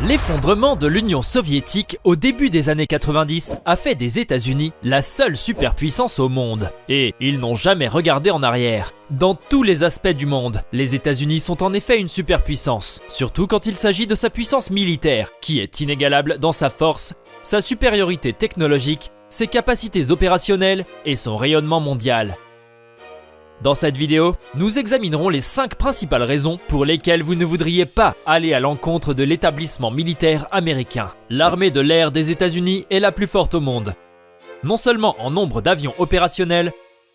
L'effondrement de l'Union soviétique au début des années 90 a fait des États-Unis la seule superpuissance au monde. Et ils n'ont jamais regardé en arrière. Dans tous les aspects du monde, les États-Unis sont en effet une superpuissance, surtout quand il s'agit de sa puissance militaire, qui est inégalable dans sa force, sa supériorité technologique, ses capacités opérationnelles et son rayonnement mondial. Dans cette vidéo, nous examinerons les 5 principales raisons pour lesquelles vous ne voudriez pas aller à l'encontre de l'établissement militaire américain. L'armée de l'air des États-Unis est la plus forte au monde, non seulement en nombre d'avions opérationnels,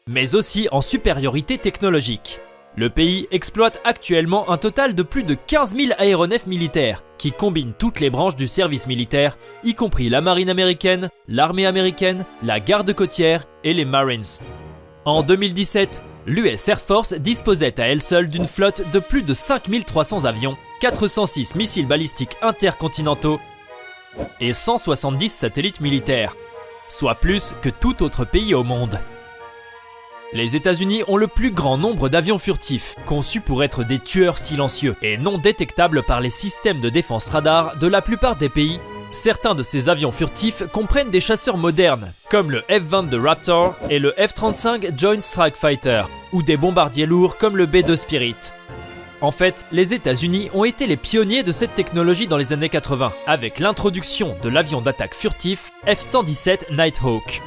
mais aussi en supériorité technologique. Le pays exploite actuellement un total de plus de 15 000 aéronefs militaires, qui combinent toutes les branches du service militaire, y compris la marine américaine, l'armée américaine, la garde côtière et les Marines. En 2017, l'US Air Force disposait à elle seule d'une flotte de plus de 5300 avions, 406 missiles balistiques intercontinentaux et 170 satellites militaires, soit plus que tout autre pays au monde. Les États-Unis ont le plus grand nombre d'avions furtifs, conçus pour être des tueurs silencieux et non détectables par les systèmes de défense radar de la plupart des pays. Certains de ces avions furtifs comprennent des chasseurs modernes, comme le F-22 Raptor et le F-35 Joint Strike Fighter, ou des bombardiers lourds comme le B-2 Spirit. En fait, les États-Unis ont été les pionniers de cette technologie dans les années 80, avec l'introduction de l'avion d'attaque furtif F-117 Nighthawk.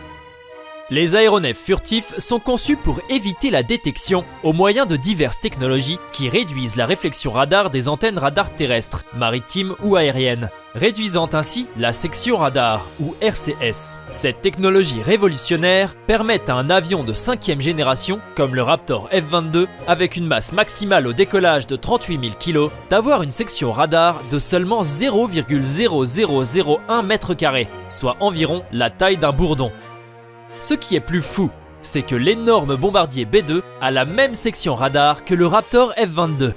Les aéronefs furtifs sont conçus pour éviter la détection au moyen de diverses technologies qui réduisent la réflexion radar des antennes radar terrestres, maritimes ou aériennes, réduisant ainsi la section radar, ou RCS. Cette technologie révolutionnaire permet à un avion de 5e génération, comme le Raptor F-22, avec une masse maximale au décollage de 38 000 kg, d'avoir une section radar de seulement 0,0001 m², soit environ la taille d'un bourdon. Ce qui est plus fou, c'est que l'énorme bombardier B-2 a la même section radar que le Raptor F-22.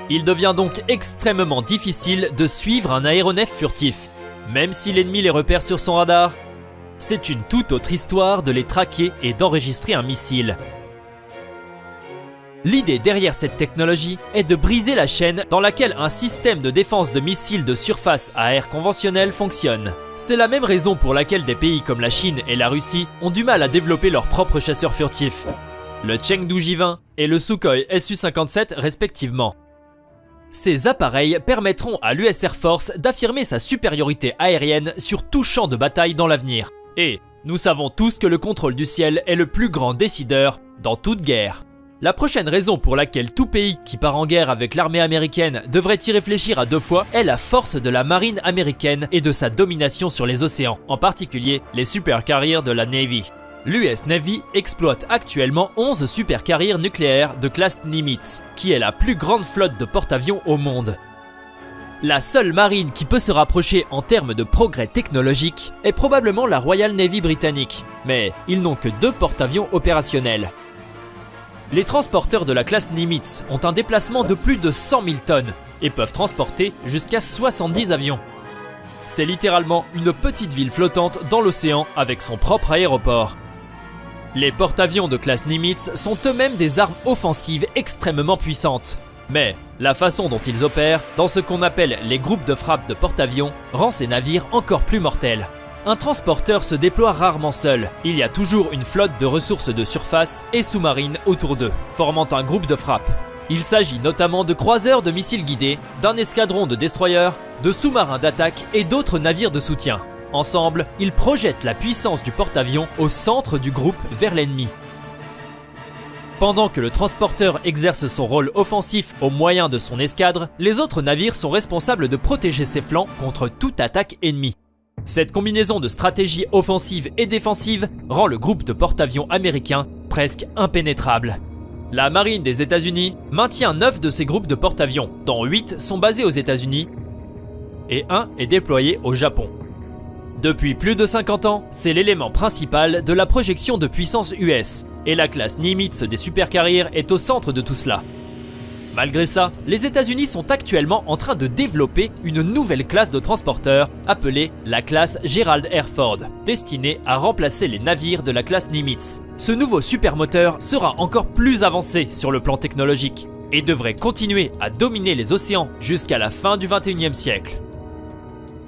Il devient donc extrêmement difficile de suivre un aéronef furtif, même si l'ennemi les repère sur son radar. C'est une toute autre histoire de les traquer et d'enregistrer un missile. L'idée derrière cette technologie est de briser la chaîne dans laquelle un système de défense de missiles de surface à air conventionnel fonctionne. C'est la même raison pour laquelle des pays comme la Chine et la Russie ont du mal à développer leurs propres chasseurs furtifs, le Chengdu J-20 et le Sukhoi Su-57 respectivement. Ces appareils permettront à l'US Air Force d'affirmer sa supériorité aérienne sur tout champ de bataille dans l'avenir. Et nous savons tous que le contrôle du ciel est le plus grand décideur dans toute guerre. La prochaine raison pour laquelle tout pays qui part en guerre avec l'armée américaine devrait y réfléchir à 2 fois est la force de la marine américaine et de sa domination sur les océans, en particulier les supercarriers de la Navy. L'US Navy exploite actuellement 11 supercarriers nucléaires de classe Nimitz, qui est la plus grande flotte de porte-avions au monde. La seule marine qui peut se rapprocher en termes de progrès technologiques est probablement la Royal Navy britannique, mais ils n'ont que 2 porte-avions opérationnels. Les transporteurs de la classe Nimitz ont un déplacement de plus de 100 000 tonnes et peuvent transporter jusqu'à 70 avions. C'est littéralement une petite ville flottante dans l'océan avec son propre aéroport. Les porte-avions de classe Nimitz sont eux-mêmes des armes offensives extrêmement puissantes. Mais la façon dont ils opèrent, dans ce qu'on appelle les groupes de frappe de porte-avions, rend ces navires encore plus mortels. Un transporteur se déploie rarement seul, il y a toujours une flotte de ressources de surface et sous-marines autour d'eux, formant un groupe de frappe. Il s'agit notamment de croiseurs de missiles guidés, d'un escadron de destroyers, de sous-marins d'attaque et d'autres navires de soutien. Ensemble, ils projettent la puissance du porte-avions au centre du groupe vers l'ennemi. Pendant que le transporteur exerce son rôle offensif au moyen de son escadre, les autres navires sont responsables de protéger ses flancs contre toute attaque ennemie. Cette combinaison de stratégie offensive et défensive rend le groupe de porte-avions américain presque impénétrable. La marine des États-Unis maintient 9 de ces groupes de porte-avions, dont 8 sont basés aux États-Unis et 1 est déployé au Japon. Depuis plus de 50 ans, c'est l'élément principal de la projection de puissance US, et la classe Nimitz des supercarriers est au centre de tout cela. Malgré ça, les États-Unis sont actuellement en train de développer une nouvelle classe de transporteurs appelée la classe Gerald R. Ford, destinée à remplacer les navires de la classe Nimitz. Ce nouveau supermoteur sera encore plus avancé sur le plan technologique. et devrait continuer à dominer les océans jusqu'à la fin du XXIe siècle.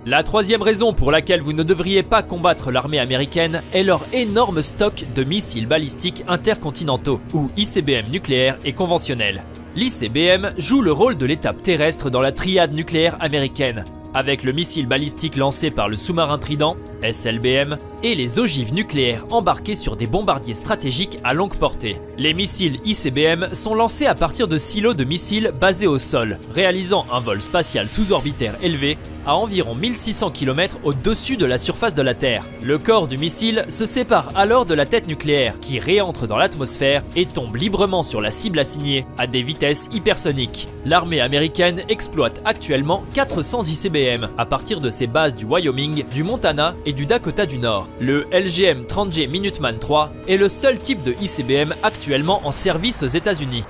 La troisième raison pour laquelle vous ne devriez pas combattre l'armée américaine est leur énorme stock de missiles balistiques intercontinentaux, ou ICBM nucléaires et conventionnels. L'ICBM joue le rôle de l'étape terrestre dans la triade nucléaire américaine, avec le missile balistique lancé par le sous-marin Trident, SLBM, et les ogives nucléaires embarquées sur des bombardiers stratégiques à longue portée. Les missiles ICBM sont lancés à partir de silos de missiles basés au sol, réalisant un vol spatial sous-orbitaire élevé à environ 1600 km au-dessus de la surface de la Terre. Le corps du missile se sépare alors de la tête nucléaire qui réentre dans l'atmosphère et tombe librement sur la cible assignée à des vitesses hypersoniques. L'armée américaine exploite actuellement 400 ICBM à partir de ses bases du Wyoming, du Montana et du Dakota du Nord. Le LGM-30J Minuteman III est le seul type de ICBM actuellement en service aux États-Unis.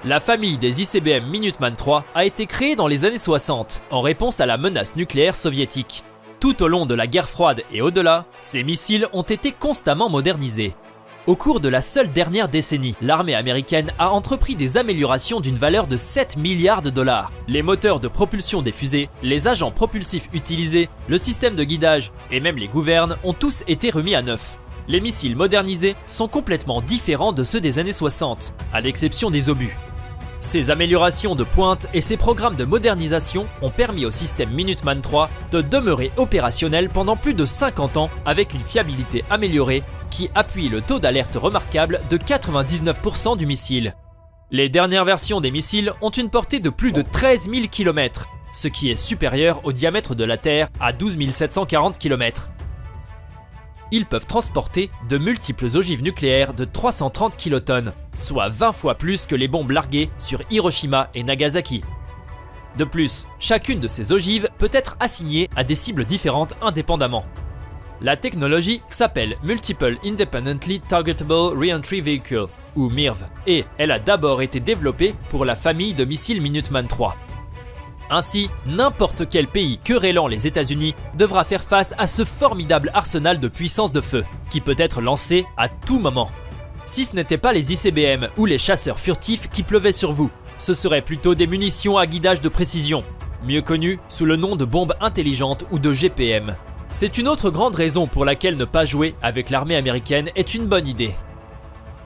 La famille des ICBM Minuteman III a été créée dans les années 60 en réponse à la menace nucléaire soviétique. Tout au long de la guerre froide et au-delà, ces missiles ont été constamment modernisés. Au cours de la seule dernière décennie, l'armée américaine a entrepris des améliorations d'une valeur de 7 milliards de dollars. Les moteurs de propulsion des fusées, les agents propulsifs utilisés, le système de guidage et même les gouvernes ont tous été remis à neuf. Les missiles modernisés sont complètement différents de ceux des années 60, à l'exception des obus. Ces améliorations de pointe et ces programmes de modernisation ont permis au système Minuteman III de demeurer opérationnel pendant plus de 50 ans avec une fiabilité améliorée qui appuie le taux d'alerte remarquable de 99% du missile. Les dernières versions des missiles ont une portée de plus de 13 000 km, ce qui est supérieur au diamètre de la Terre à 12 740 km. Ils peuvent transporter de multiples ogives nucléaires de 330 kilotonnes, soit 20 fois plus que les bombes larguées sur Hiroshima et Nagasaki. De plus, chacune de ces ogives peut être assignée à des cibles différentes indépendamment. La technologie s'appelle Multiple Independently Targetable Reentry Vehicle, ou MIRV, et elle a d'abord été développée pour la famille de missiles Minuteman III. Ainsi, n'importe quel pays querellant les États-Unis devra faire face à ce formidable arsenal de puissance de feu, qui peut être lancé à tout moment. Si ce n'était pas les ICBM ou les chasseurs furtifs qui pleuvaient sur vous, ce seraient plutôt des munitions à guidage de précision, mieux connues sous le nom de bombes intelligentes ou de GPM. C'est une autre grande raison pour laquelle ne pas jouer avec l'armée américaine est une bonne idée.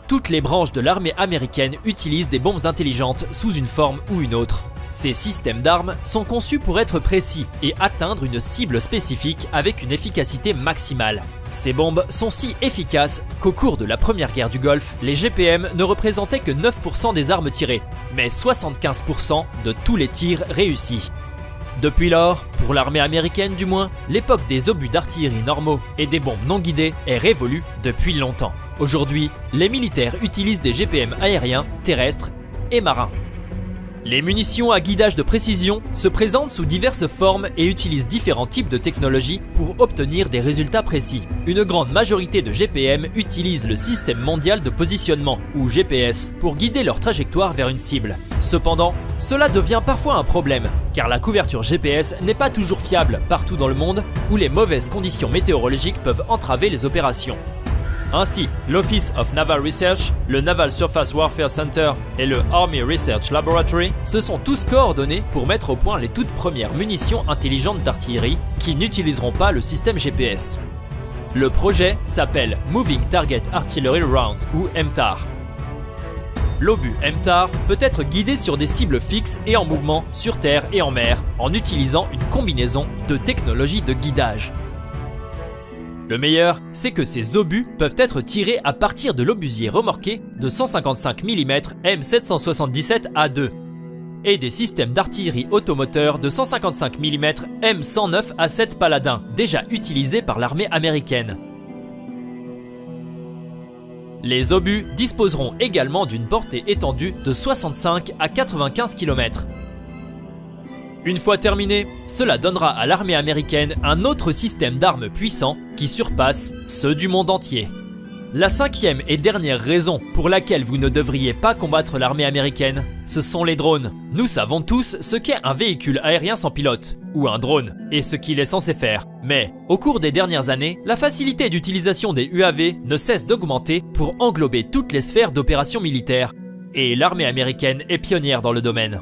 Toutes les branches de l'armée américaine utilisent des bombes intelligentes sous une forme ou une autre. Ces systèmes d'armes sont conçus pour être précis et atteindre une cible spécifique avec une efficacité maximale. Ces bombes sont si efficaces qu'au cours de la première guerre du Golfe, les GPM ne représentaient que 9% des armes tirées, mais 75% de tous les tirs réussis. Depuis lors, pour l'armée américaine du moins, l'époque des obus d'artillerie normaux et des bombes non guidées est révolue depuis longtemps. Aujourd'hui, les militaires utilisent des GPM aériens, terrestres et marins. Les munitions à guidage de précision se présentent sous diverses formes et utilisent différents types de technologies pour obtenir des résultats précis. Une grande majorité de GPM utilisent le système mondial de positionnement, ou GPS, pour guider leur trajectoire vers une cible. Cependant, cela devient parfois un problème, car la couverture GPS n'est pas toujours fiable partout dans le monde, où les mauvaises conditions météorologiques peuvent entraver les opérations. Ainsi, l'Office of Naval Research, le Naval Surface Warfare Center et le Army Research Laboratory se sont tous coordonnés pour mettre au point les toutes premières munitions intelligentes d'artillerie qui n'utiliseront pas le système GPS. Le projet s'appelle Moving Target Artillery Round, ou MTAR. L'obus MTAR peut être guidé sur des cibles fixes et en mouvement sur terre et en mer en utilisant une combinaison de technologies de guidage. Le meilleur, c'est que ces obus peuvent être tirés à partir de l'obusier remorqué de 155 mm M777A2 et des systèmes d'artillerie automoteur de 155 mm M109A7 Paladin, déjà utilisés par l'armée américaine. Les obus disposeront également d'une portée étendue de 65 à 95 km. Une fois terminé, cela donnera à l'armée américaine un autre système d'armes puissant qui surpasse ceux du monde entier. La cinquième et dernière raison pour laquelle vous ne devriez pas combattre l'armée américaine, ce sont les drones. Nous savons tous ce qu'est un véhicule aérien sans pilote, ou un drone, et ce qu'il est censé faire. Mais, au cours des dernières années, la facilité d'utilisation des UAV ne cesse d'augmenter pour englober toutes les sphères d'opérations militaires. et l'armée américaine est pionnière dans le domaine.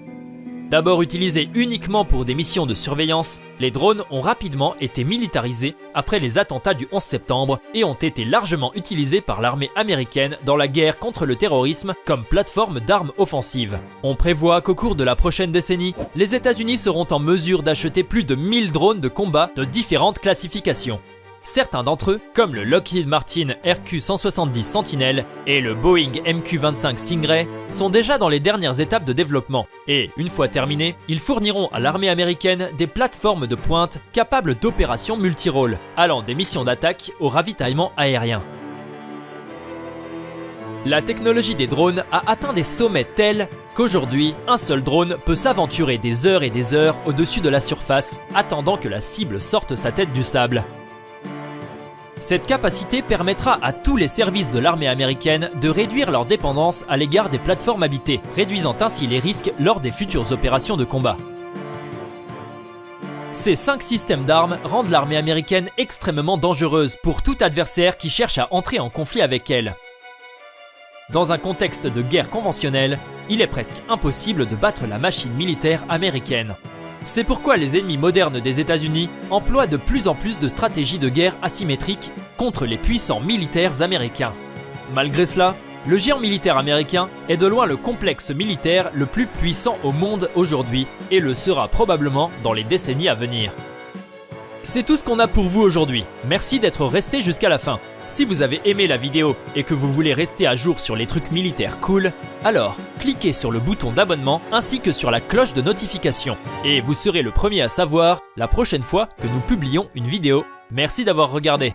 D'abord utilisés uniquement pour des missions de surveillance, les drones ont rapidement été militarisés après les attentats du 11 septembre et ont été largement utilisés par l'armée américaine dans la guerre contre le terrorisme comme plateforme d'armes offensives. On prévoit qu'au cours de la prochaine décennie, les États-Unis seront en mesure d'acheter plus de 1000 drones de combat de différentes classifications. Certains d'entre eux, comme le Lockheed Martin RQ-170 Sentinel et le Boeing MQ-25 Stingray, sont déjà dans les dernières étapes de développement et, une fois terminés, ils fourniront à l'armée américaine des plateformes de pointe capables d'opérations multirôles, allant des missions d'attaque au ravitaillement aérien. La technologie des drones a atteint des sommets tels qu'aujourd'hui, un seul drone peut s'aventurer des heures et des heures au-dessus de la surface, attendant que la cible sorte sa tête du sable. Cette capacité permettra à tous les services de l'armée américaine de réduire leur dépendance à l'égard des plateformes habitées, réduisant ainsi les risques lors des futures opérations de combat. Ces 5 systèmes d'armes rendent l'armée américaine extrêmement dangereuse pour tout adversaire qui cherche à entrer en conflit avec elle. Dans un contexte de guerre conventionnelle, il est presque impossible de battre la machine militaire américaine. C'est pourquoi les ennemis modernes des États-Unis emploient de plus en plus de stratégies de guerre asymétriques contre les puissants militaires américains. Malgré cela, le géant militaire américain est de loin le complexe militaire le plus puissant au monde aujourd'hui et le sera probablement dans les décennies à venir. C'est tout ce qu'on a pour vous aujourd'hui. Merci d'être resté jusqu'à la fin. Si vous avez aimé la vidéo et que vous voulez rester à jour sur les trucs militaires cool, alors cliquez sur le bouton d'abonnement ainsi que sur la cloche de notification et vous serez le premier à savoir la prochaine fois que nous publions une vidéo. Merci d'avoir regardé.